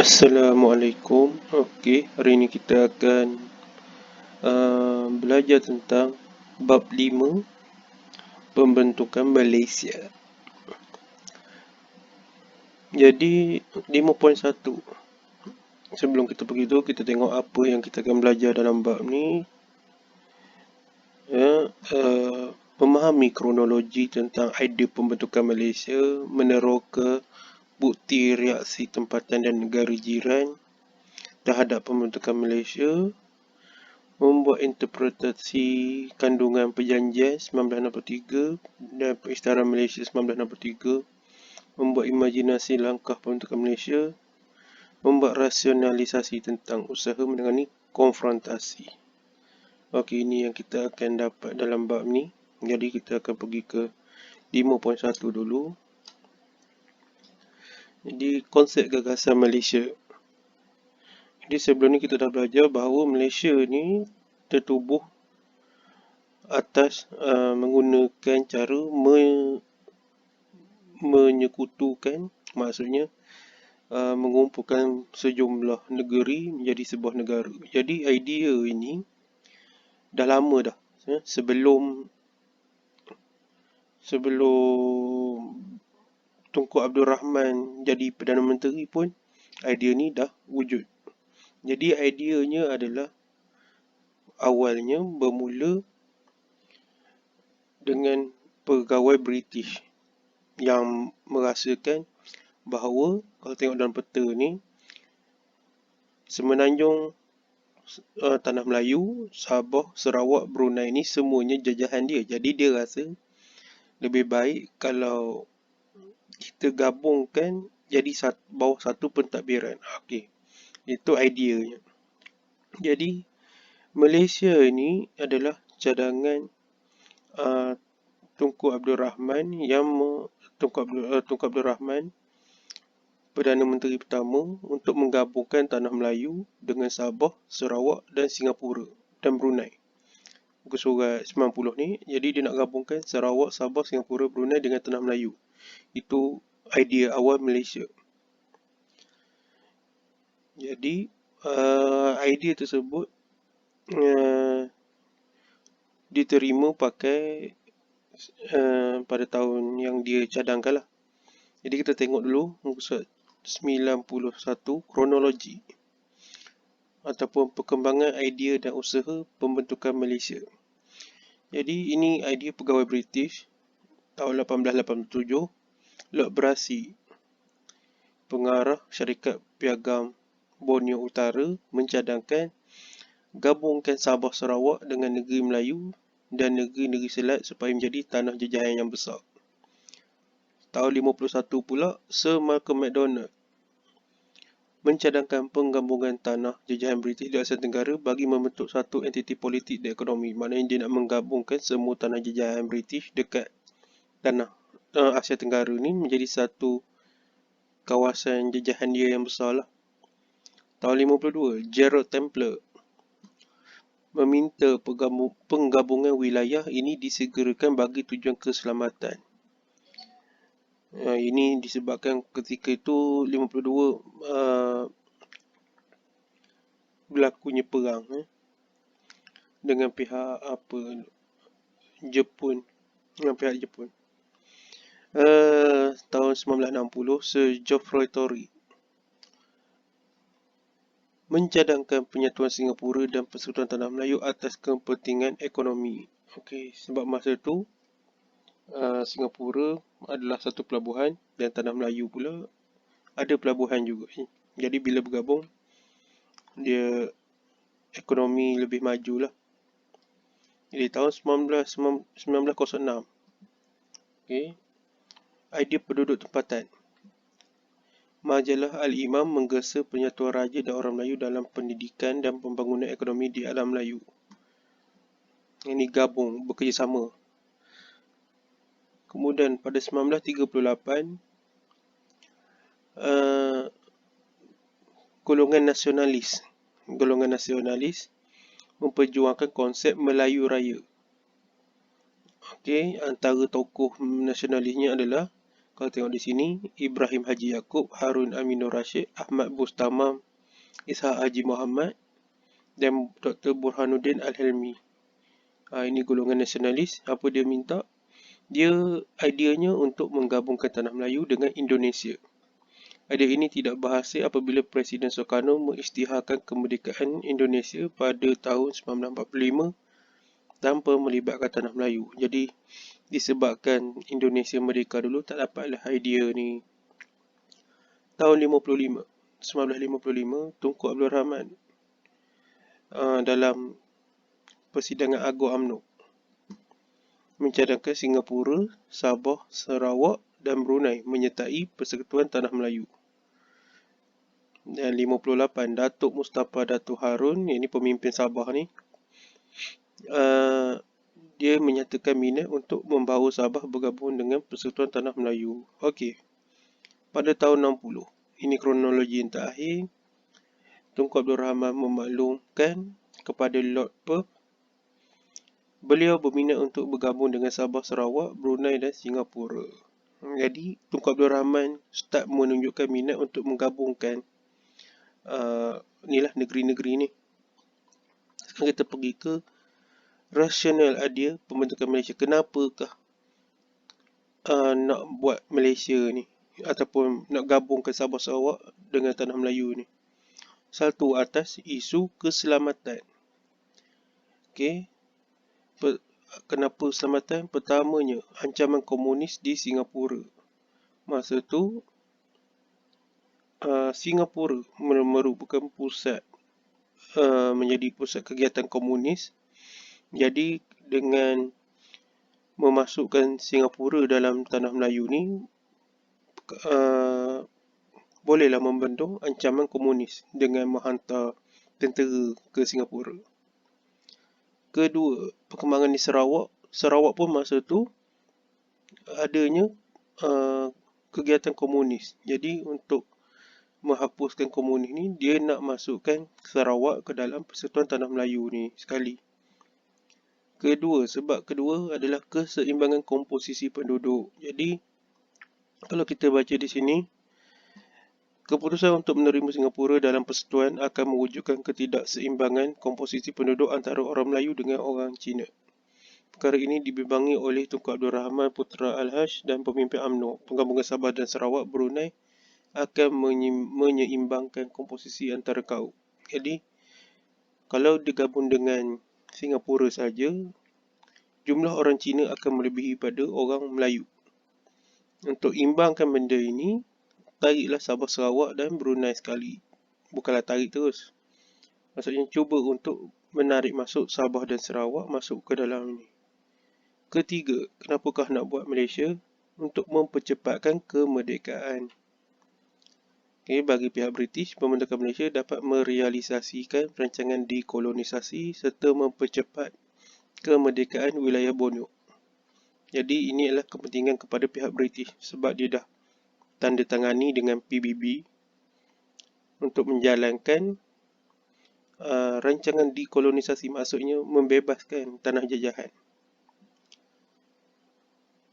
Assalamualaikum. Okey, hari ini kita akan belajar tentang bab 5 pembentukan Malaysia. Jadi 5.1. Sebelum kita pergi tu, kita tengok apa yang kita akan belajar dalam bab ni. Memahami kronologi tentang idea pembentukan Malaysia, meneroka bukti reaksi tempatan dan negara jiran terhadap pembentukan Malaysia, membuat interpretasi kandungan perjanjian 1963 dan Pengisytiharan Malaysia 1963, membuat imajinasi langkah pembentukan Malaysia, membuat rasionalisasi tentang usaha menangani konfrontasi. Okey, ini yang kita akan dapat dalam bab ni. Jadi kita akan pergi ke 5.1 dulu. Jadi konsep gagasan Malaysia. Jadi sebelum ni kita dah belajar bahawa Malaysia ni tertubuh atas menggunakan cara menyekutukan, maksudnya mengumpulkan sejumlah negeri menjadi sebuah negara. Jadi idea ini dah lama dah, sebelum Tunku Abdul Rahman jadi Perdana Menteri pun idea ni dah wujud. Jadi ideanya adalah awalnya bermula dengan pegawai British yang merasakan bahawa kalau tengok dalam peta ni, Semenanjung Tanah Melayu, Sabah, Sarawak, Brunei ni semuanya jajahan dia. Jadi dia rasa lebih baik kalau kita gabungkan jadi bawah satu pentadbiran. Okey, itu ideanya. Jadi Malaysia ini adalah cadangan Tunku Abdul Rahman Tunku Abdul Rahman, Perdana Menteri pertama, untuk menggabungkan Tanah Melayu dengan Sabah, Sarawak dan Singapura dan Brunei. Muka surat 90 ni, jadi dia nak gabungkan Sarawak, Sabah, Singapura, Brunei dengan Tanah Melayu. Itu idea awal Malaysia. Jadi idea tersebut diterima pakai pada tahun yang dia cadangkan lah. Jadi kita tengok dulu muka surat 91, kronologi ataupun perkembangan idea dan usaha pembentukan Malaysia. Jadi ini idea pegawai British tahun 1887. Lord Brassey, pengarah syarikat piagam Borneo Utara, mencadangkan gabungkan Sabah Sarawak dengan negeri Melayu dan negeri-negeri Selat supaya menjadi tanah jajahan yang besar. Tahun 51 pula, Sir Malcolm Macdonald mencadangkan penggabungan tanah jajahan British di Asia Tenggara bagi membentuk satu entiti politik dan ekonomi. Maknanya dia nak menggabungkan semua tanah jajahan British dekat tanah Asia Tenggara ni menjadi satu kawasan jajahan dia yang besar lah. Tahun 52, Gerald Templer meminta penggabungan wilayah ini disegerakan bagi tujuan keselamatan. Ini disebabkan ketika itu 52 berlakunya perang dengan pihak Jepun, dengan pihak Jepun. Tahun 1960, Sir Geoffrey Tory mencadangkan penyatuan Singapura dan Persekutuan Tanah Melayu atas kepentingan ekonomi. Okey, sebab masa itu Singapura adalah satu pelabuhan dan Tanah Melayu pula ada pelabuhan juga. Jadi bila bergabung, dia ekonomi lebih maju lah. Jadi tahun 1906, okay, idea penduduk tempatan. Majalah Al-Imam menggesa penyatuan raja dan orang Melayu dalam pendidikan dan pembangunan ekonomi di alam Melayu. Ini gabung, bekerjasama. Kemudian pada 1938, golongan nasionalis memperjuangkan konsep Melayu Raya. Okey, antara tokoh nasionalisnya adalah Kalau tengok di sini, Ibrahim Haji Yaakob, Harun Aminur Rashid, Ahmad Bustamam, Ishaq Haji Muhammad dan Dr. Burhanuddin Al-Helmi. Ini golongan nasionalis. Apa dia minta? Dia ideanya untuk menggabungkan Tanah Melayu dengan Indonesia. Idea ini tidak berhasil apabila Presiden Sukarno mengisytiharkan kemerdekaan Indonesia pada tahun 1945 tanpa melibatkan Tanah Melayu. Jadi disebabkan Indonesia merdeka dulu, tak dapatlah idea ni. Tahun 1955, Tunku Abdul Rahman dalam persidangan Agung UMNO mencadangkan Singapura, Sabah, Sarawak dan Brunei menyertai Persekutuan Tanah Melayu. Dan 58, Datuk Mustafa Datuk Harun, ini pemimpin Sabah ni, dia menyatakan minat untuk membawa Sabah bergabung dengan Persekutuan Tanah Melayu. Okey. Pada tahun 60, ini kronologi yang terakhir, Tunku Abdul Rahman memaklumkan kepada Lord Perth beliau berminat untuk bergabung dengan Sabah, Sarawak, Brunei dan Singapura. Jadi Tunku Abdul Rahman start menunjukkan minat untuk menggabungkan inilah negeri-negeri ni. Sekarang kita pergi ke rasional idea pembentukan Malaysia. Kenapakah nak buat Malaysia ni ataupun nak gabungkan Sabah, Sarawak dengan Tanah Melayu ni? Satu, atas isu keselamatan. Okey. Kenapa keselamatan? Pertamanya, ancaman komunis di Singapura. Masa tu Singapura merupakan pusat menjadi pusat kegiatan komunis. Jadi dengan memasukkan Singapura dalam Tanah Melayu ni bolehlah membendung ancaman komunis dengan menghantar tentera ke Singapura. Kedua, perkembangan di Sarawak. Sarawak pun masa tu adanya kegiatan komunis. Jadi untuk menghapuskan komunis ni, dia nak masukkan Sarawak ke dalam Persekutuan Tanah Melayu ni sekali. Sebab kedua adalah keseimbangan komposisi penduduk. Jadi kalau kita baca di sini, keputusan untuk menerima Singapura dalam persekutuan akan mewujudkan ketidakseimbangan komposisi penduduk antara orang Melayu dengan orang Cina. Perkara ini dibimbangi oleh Tunku Abdul Rahman Putra Al-Haj dan pemimpin UMNO. Penggabungan Sabah dan Sarawak Brunei akan menyeimbangkan komposisi antara kaum. Jadi kalau digabung dengan Singapura saja, jumlah orang Cina akan melebihi pada orang Melayu. Untuk imbangkan benda ini, tariklah Sabah, Sarawak dan Brunei sekali. Bukanlah tarik terus. Maksudnya cuba untuk menarik masuk Sabah dan Sarawak masuk ke dalam ini. Ketiga, kenapakah nak buat Malaysia? Untuk mempercepatkan kemerdekaan. Okay, bagi pihak British, pembentukan Malaysia dapat merealisasikan perancangan dekolonisasi serta mempercepat kemerdekaan wilayah Borneo. Jadi ini adalah kepentingan kepada pihak British sebab dia dah tanda tangani dengan PBB untuk menjalankan rancangan dekolonisasi, maksudnya membebaskan tanah jajahan.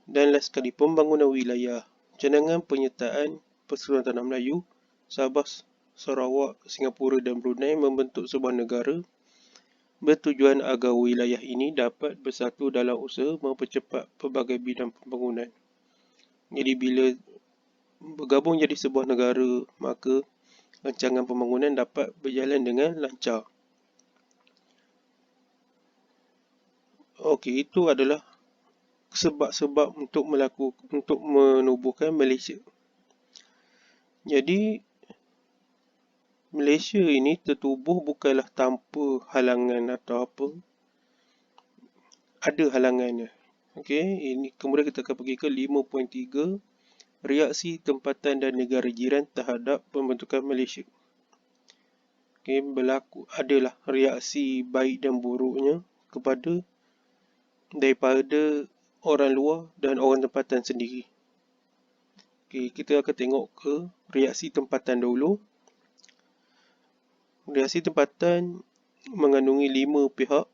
Dan last sekali, pembangunan wilayah. Cadangan penyertaan Persekutuan Tanah Melayu, Sabah, Sarawak, Singapura dan Brunei membentuk sebuah negara bertujuan agar wilayah ini dapat bersatu dalam usaha mempercepat pelbagai bidang pembangunan. Jadi bila bergabung jadi sebuah negara, maka rancangan pembangunan dapat berjalan dengan lancar. Okey, itu adalah sebab-sebab untuk menubuhkan Malaysia. Jadi Malaysia ini tertubuh bukanlah tanpa halangan atau apa. Ada halangannya. Okey, ini kemudian kita akan pergi ke 5.3, reaksi tempatan dan negara jiran terhadap pembentukan Malaysia. Okey, adalah reaksi baik dan buruknya daripada orang luar dan orang tempatan sendiri. Okey, kita akan tengok ke reaksi tempatan dulu. Reaksi tempatan mengandungi 5 pihak.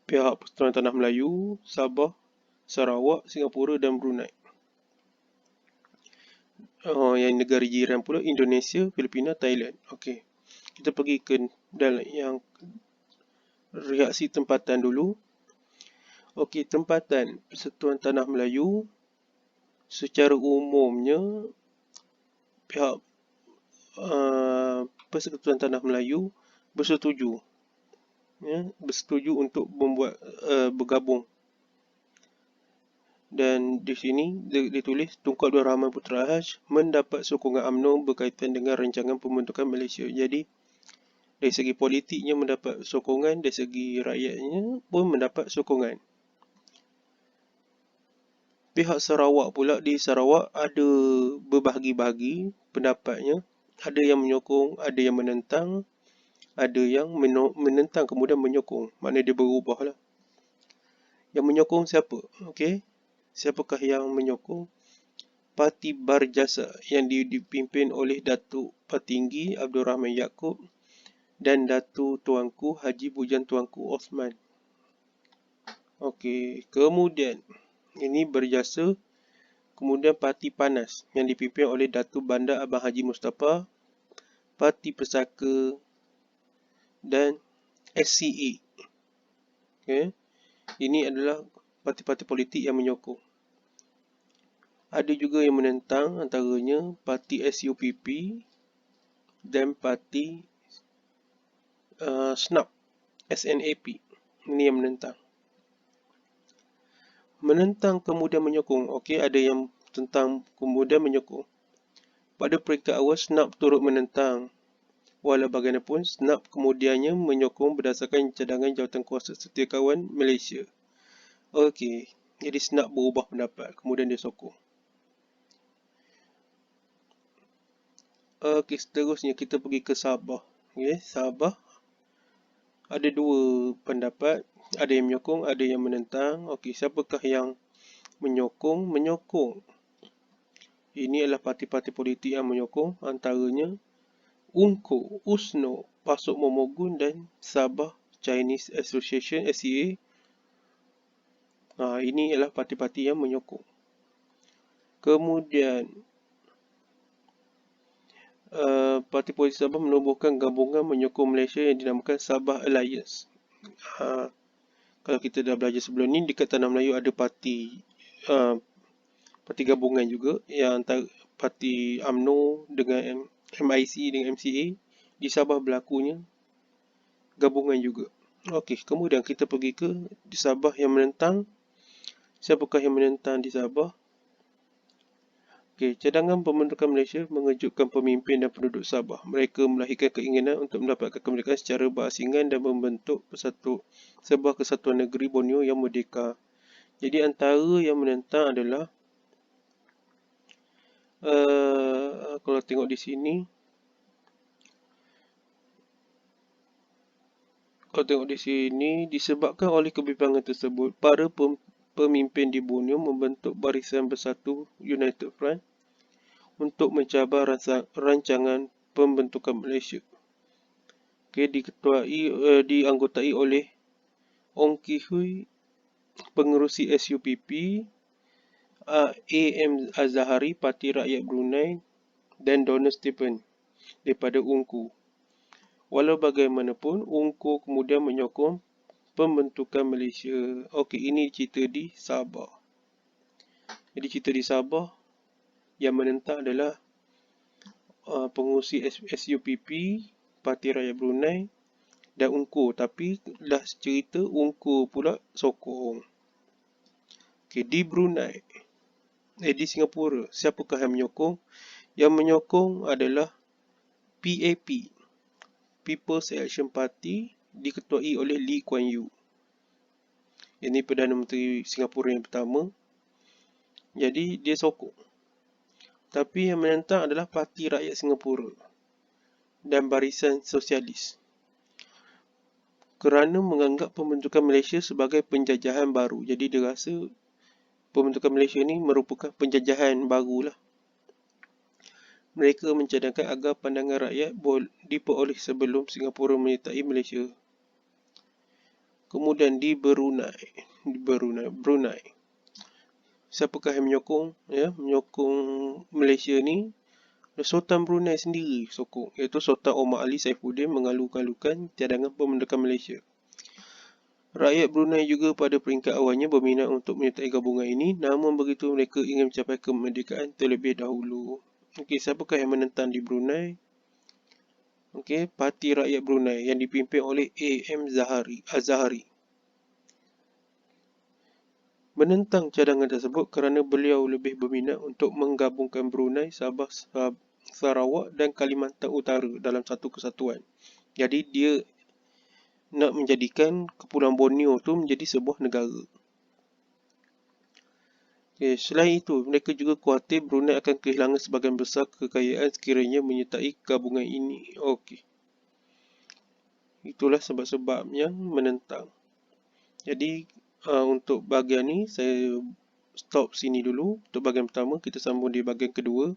Pihak Persekutuan Tanah Melayu, Sabah, Sarawak, Singapura dan Brunei. yang negara jiran pula Indonesia, Filipina, Thailand. Okey. Kita pergi ke dalam yang reaksi tempatan dulu. Okey, tempatan Persatuan Tanah Melayu secara umumnya pihak Persekutuan Tanah Melayu bersetuju untuk membuat bergabung. Dan di sini ditulis Tunku Abdul Rahman Putra Haj mendapat sokongan UMNO berkaitan dengan rancangan pembentukan Malaysia. Jadi dari segi politiknya mendapat sokongan, dari segi rakyatnya pun mendapat sokongan. Pihak Sarawak pula, di Sarawak ada berbahagi-bahagi pendapatnya. Ada yang menyokong, ada yang menentang, ada yang menentang kemudian menyokong. Maknanya dia berubah lah. Yang menyokong siapa? Okey. Siapakah yang menyokong? Parti Barjasa yang dipimpin oleh Datuk Patinggi Abdul Rahman Yaakob dan Datuk Tuanku Haji Bujan Tuanku Osman. Okey, kemudian ini Berjasa. Kemudian Parti Panas yang dipimpin oleh Datuk Bandar Abang Haji Mustafa, Parti Pesaka dan SCA. Okay. Ini adalah parti-parti politik yang menyokong. Ada juga yang menentang, antaranya Parti SUPP dan Parti SNAP. Ini yang menentang. Menentang kemudian menyokong. Okey, ada yang tentang kemudian menyokong. Pada peringkat awal, SNAP turut menentang. Walau bagaimanapun, SNAP kemudiannya menyokong berdasarkan cadangan Jawatankuasa Setiakawan Malaysia. Okey, jadi SNAP berubah pendapat, kemudian dia sokong. Okey, seterusnya kita pergi ke Sabah. Okay, Sabah ada dua pendapat, ada yang menyokong, ada yang menentang. Okey, siapakah yang menyokong? Menyokong. Ini adalah parti-parti politik yang menyokong, antaranya UNCO, USNO, Pasuk Momogun dan Sabah Chinese Association SCA. Ini adalah parti-parti yang menyokong. Kemudian parti politik Sabah menubuhkan gabungan menyokong Malaysia yang dinamakan Sabah Alliance. Kalau kita dah belajar sebelum ni, dekat Tanah Melayu ada parti gabungan juga, yang antara parti UMNO dengan MIC dengan MCA. Di Sabah berlakunya gabungan juga. Okey, kemudian kita pergi ke di Sabah yang menentang. Siapakah yang menentang di Sabah? Okey, cadangan pembentukan Malaysia mengejutkan pemimpin dan penduduk Sabah. Mereka melahirkan keinginan untuk mendapatkan kemerdekaan secara berasingan dan membentuk sebuah kesatuan negeri Borneo yang merdeka. Jadi antara yang menentang adalah kalau tengok di sini, disebabkan oleh kebimbangan tersebut, para pemimpin di Borneo membentuk Barisan Bersatu United Front untuk mencabar rancangan pembentukan Malaysia. Okay, dianggotai oleh Ong Ki Hui, pengerusi SUPP, A.M. Azahari, Parti Rakyat Brunei, dan Donald Stephen daripada UNCO. Walau bagaimanapun, UNCO kemudian menyokong pembentukan Malaysia. Okey, ini cerita di Sabah. Jadi cerita di Sabah yang menentang adalah pengurusi SUPP, Parti Rakyat Brunei dan UNCO. Tapi dah cerita UNCO pula sokong. Okey, di Brunei, di Singapura, siapakah yang menyokong? Yang menyokong adalah PAP, People's Action Party, diketuai oleh Lee Kuan Yew. Ini Perdana Menteri Singapura yang pertama. Jadi dia sokong. Tapi yang menentang adalah Parti Rakyat Singapura dan Barisan Sosialis, kerana menganggap pembentukan Malaysia sebagai penjajahan baru. Jadi dia rasa pembentukan Malaysia ni merupakan penjajahan barulah. Mereka mencadangkan agar pandangan rakyat diperoleh sebelum Singapura menyertai Malaysia. Kemudian di Brunei. siapakah yang menyokong Malaysia ni? Sultan Brunei sendiri sokong, iaitu Sultan Omar Ali Saifuddin mengalu-alukan cadangan pembendakan Malaysia. Rakyat Brunei juga pada peringkat awalnya berminat untuk menyertai gabungan ini, namun begitu mereka ingin mencapai kemerdekaan terlebih dahulu. Okey, siapakah yang menentang di Brunei? Okey, Parti Rakyat Brunei yang dipimpin oleh A.M. Azhari. Menentang cadangan tersebut kerana beliau lebih berminat untuk menggabungkan Brunei, Sabah, Sarawak dan Kalimantan Utara dalam satu kesatuan. Jadi dia nak menjadikan Kepulauan Borneo tu menjadi sebuah negara. Okay, selain itu, mereka juga khawatir Brunei akan kehilangan sebahagian besar kekayaan sekiranya menyertai gabungan ini. Okey. Itulah sebab-sebab yang menentang. Jadi untuk bahagian ni saya stop sini dulu. Untuk bahagian pertama, kita sambung di bahagian kedua.